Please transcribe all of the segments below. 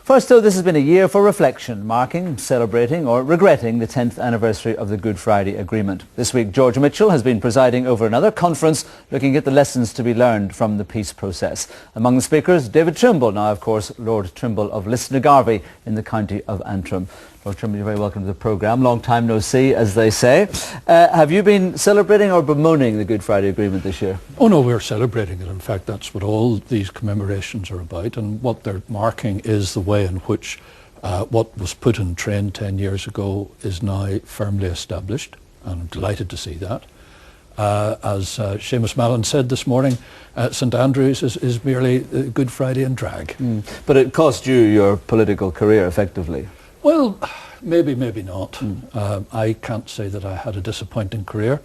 First, though, this has been a year for reflection, marking, celebrating or regretting the 10th anniversary of the Good Friday Agreement. This week, George Mitchell has been presiding over another conference looking at the lessons to be learned from the peace process. Among the speakers, David Trimble, now of course Lord Trimble of Lisnagarvey in the county of Antrim. Lord Trimble, you're very welcome to the programme. Long time no see, as they say. Have you been celebrating or bemoaning the Good Friday Agreement this year? Oh no, we're celebrating it. In fact, that's what all these commemorations are about, and what they're marking is the way in which what was put in train 10 years ago is now firmly established, and I'm delighted to see that. As Seamus Mallon said this morning, St Andrews is merely Good Friday in drag. But it cost you your political career, effectively. Well, maybe not. I can't say that I had a disappointing career.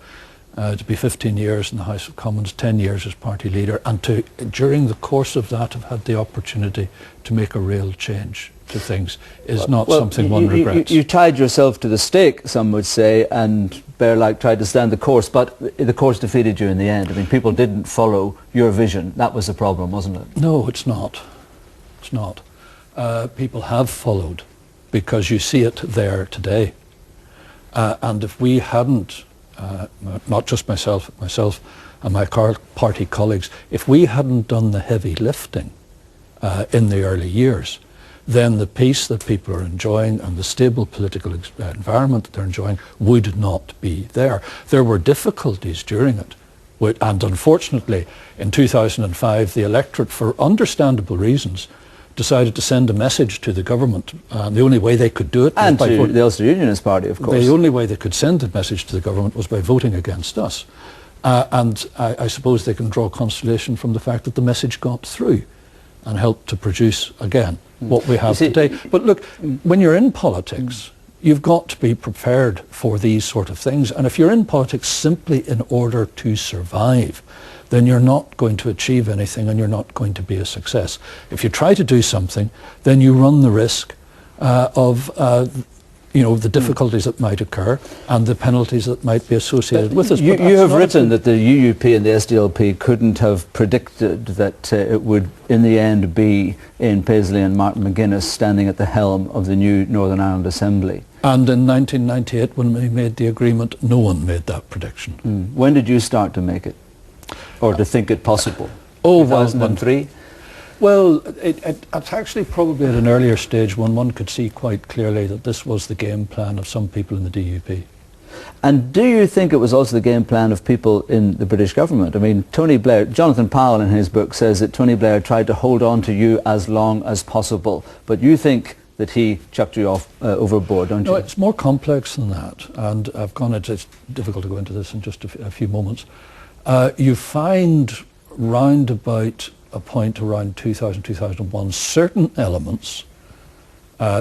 To be 15 years in the House of Commons, 10 years as party leader, and to, during the course of that, have had the opportunity to make a real change to things is not something one regrets. You tied yourself to the stake, some would say, and bear-like tried to stand the course, but the course defeated you in the end. I mean, people didn't follow your vision. That was the problem, wasn't it? No, it's not. It's not. People have followed, because you see it there today. And if we hadn't, not just myself and my party colleagues, if we hadn't done the heavy lifting in the early years, then the peace that people are enjoying and the stable political environment that they're enjoying would not be there. There were difficulties during it, and unfortunately in 2005 the electorate, for understandable reasons, decided to send a message to the government. The only way they could do it was by to the Ulster Unionist Party, of course. The only way they could send a message to the government was by voting against us. And I suppose they can draw consolation from the fact that the message got through and helped to produce, again, what we have today. But look, when you're in politics, you've got to be prepared for these sort of things. And if you're in politics simply in order to survive, then you're not going to achieve anything and you're not going to be a success. If you try to do something, then you run the risk of the difficulties that might occur and the penalties that might be associated with this. You have written that the UUP and the SDLP couldn't have predicted that it would in the end be Ian Paisley and Martin McGuinness standing at the helm of the new Northern Ireland Assembly. And in 1998, when we made the agreement, no one made that prediction. When did you start to make it? Or to think it possible? 2003? Well, it's actually probably at an earlier stage when one could see quite clearly that this was the game plan of some people in the DUP. And do you think it was also the game plan of people in the British government? I mean, Tony Blair, Jonathan Powell in his book says that Tony Blair tried to hold on to you as long as possible, but you think that he chucked you off overboard, don't you? No, it's more complex than that, and it's difficult to go into this in just a few moments. You find round about a point around 2000, 2001, certain elements,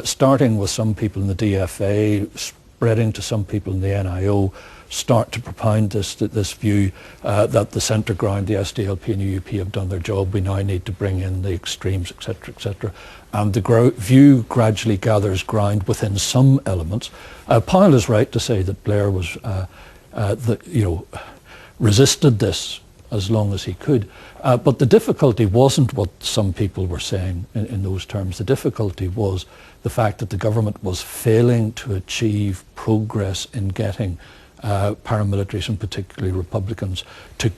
starting with some people in the DFA, spreading to some people in the NIO, start to propound this view that the centre ground, the SDLP and UUP have done their job, we now need to bring in the extremes, etc., etc. And the view gradually gathers ground within some elements. Powell is right to say that Blair was, resisted this as long as he could. But the difficulty wasn't what some people were saying in those terms. The difficulty was the fact that the government was failing to achieve progress in getting paramilitaries, and particularly Republicans, to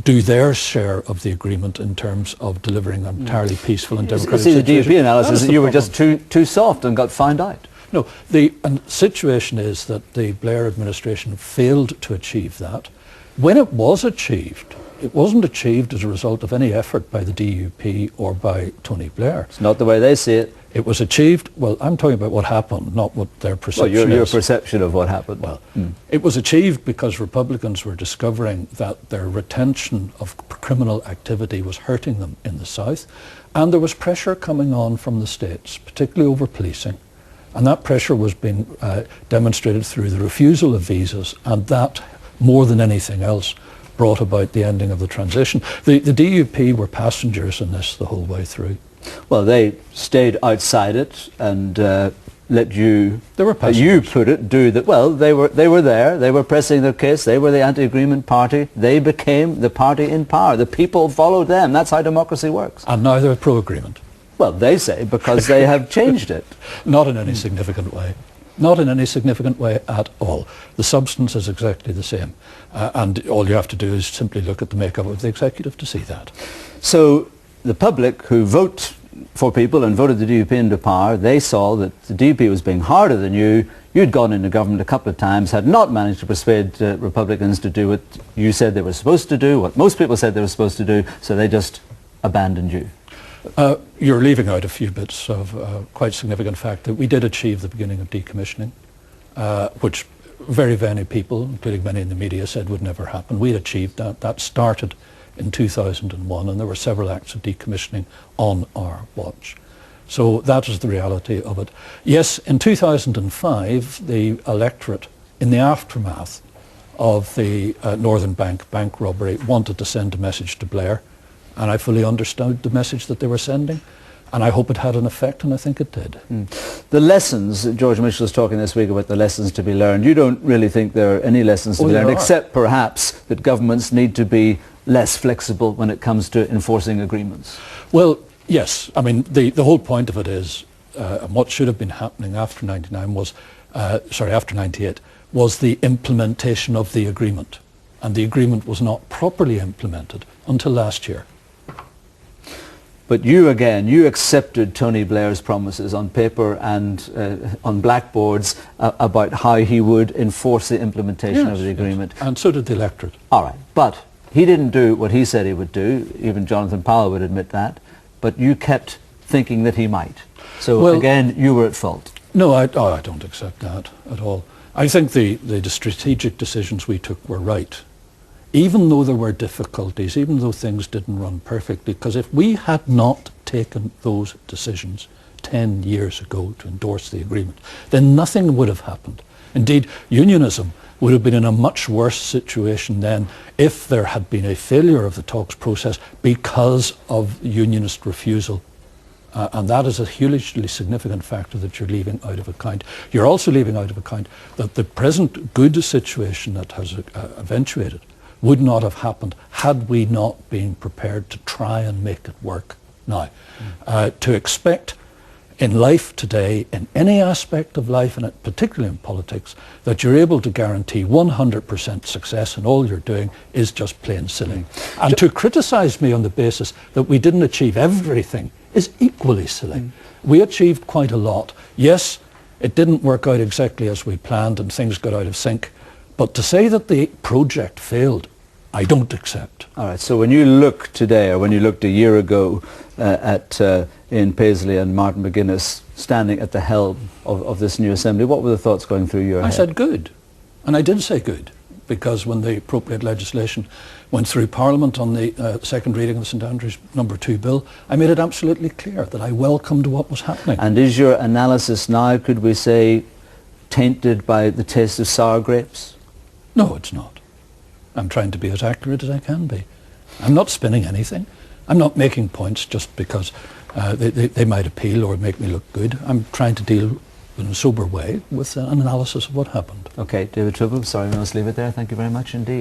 do their share of the agreement in terms of delivering an entirely peaceful and democratic situation. The DUP analysis that you were just too soft and got found out. No, the situation is that the Blair administration failed to achieve that. When it was achieved, it wasn't achieved as a result of any effort by the DUP or by Tony Blair. It's not the way they see it. It was achieved, well, I'm talking about what happened, not what their perception is. Well, your perception of what happened. Well, it was achieved because Republicans were discovering that their retention of criminal activity was hurting them in the South, and there was pressure coming on from the states, particularly over policing, and that pressure was being demonstrated through the refusal of visas, and that, more than anything else, brought about the ending of the transition. The DUP were passengers in this the whole way through. Well, they stayed outside it and let you, they were you put it, do that. Well, they were there, they were pressing their case, they were the anti-agreement party, they became the party in power. The people followed them. That's how democracy works. And now they're pro-agreement. Well, they say because they have changed it. Not in any significant way. Not in any significant way at all. The substance is exactly the same. And all you have to do is simply look at the makeup of the executive to see that. So the public who vote for people and voted the DUP into power, they saw that the DUP was being harder than you. You'd gone into government a couple of times, had not managed to persuade Republicans to do what you said they were supposed to do, what most people said they were supposed to do, so they just abandoned you. You're leaving out a few bits of quite significant fact that we did achieve the beginning of decommissioning, which very many people, including many in the media, said would never happen. We achieved that. That started in 2001, and there were several acts of decommissioning on our watch. So that is the reality of it. Yes, in 2005, the electorate, in the aftermath of the Northern bank robbery, wanted to send a message to Blair, and I fully understood the message that they were sending, and I hope it had an effect, and I think it did. The lessons, George Mitchell is talking this week about the lessons to be learned. You don't really think there are any lessons to be learned, except perhaps that governments need to be less flexible when it comes to enforcing agreements? Well, yes. I mean, the whole point of it is, and what should have been happening after 99 was, after 98, was the implementation of the agreement. And the agreement was not properly implemented until last year. But you accepted Tony Blair's promises on paper and on blackboards about how he would enforce the implementation of the agreement. Yes. And so did the electorate. All right, but he didn't do what he said he would do. Even Jonathan Powell would admit that. But you kept thinking that he might. So again, you were at fault. No, I don't accept that at all. I think the strategic decisions we took were right. Even though there were difficulties, even though things didn't run perfectly, because if we had not taken those decisions 10 years ago to endorse the agreement, then nothing would have happened. Indeed, unionism would have been in a much worse situation then if there had been a failure of the talks process because of unionist refusal. And that is a hugely significant factor that you're leaving out of account. You're also leaving out of account that the present good situation that has eventuated would not have happened had we not been prepared to try and make it work. Now, to expect in life today, in any aspect of life, and particularly in politics, that you're able to guarantee 100% success in all you're doing is just plain silly. And to criticise me on the basis that we didn't achieve everything is equally silly. We achieved quite a lot. Yes, it didn't work out exactly as we planned and things got out of sync, but to say that the project failed, I don't accept. All right, so when you look today, or when you looked a year ago at Ian Paisley and Martin McGuinness standing at the helm of this new assembly, what were the thoughts going through your head? I said good, and I did say good, because when the appropriate legislation went through Parliament on the second reading of the St Andrews No. 2 bill, I made it absolutely clear that I welcomed what was happening. And is your analysis now, could we say, tainted by the taste of sour grapes? No, it's not. I'm trying to be as accurate as I can be. I'm not spinning anything. I'm not making points just because they might appeal or make me look good. I'm trying to deal in a sober way with an analysis of what happened. Okay, David Trimble, sorry we must leave it there. Thank you very much indeed.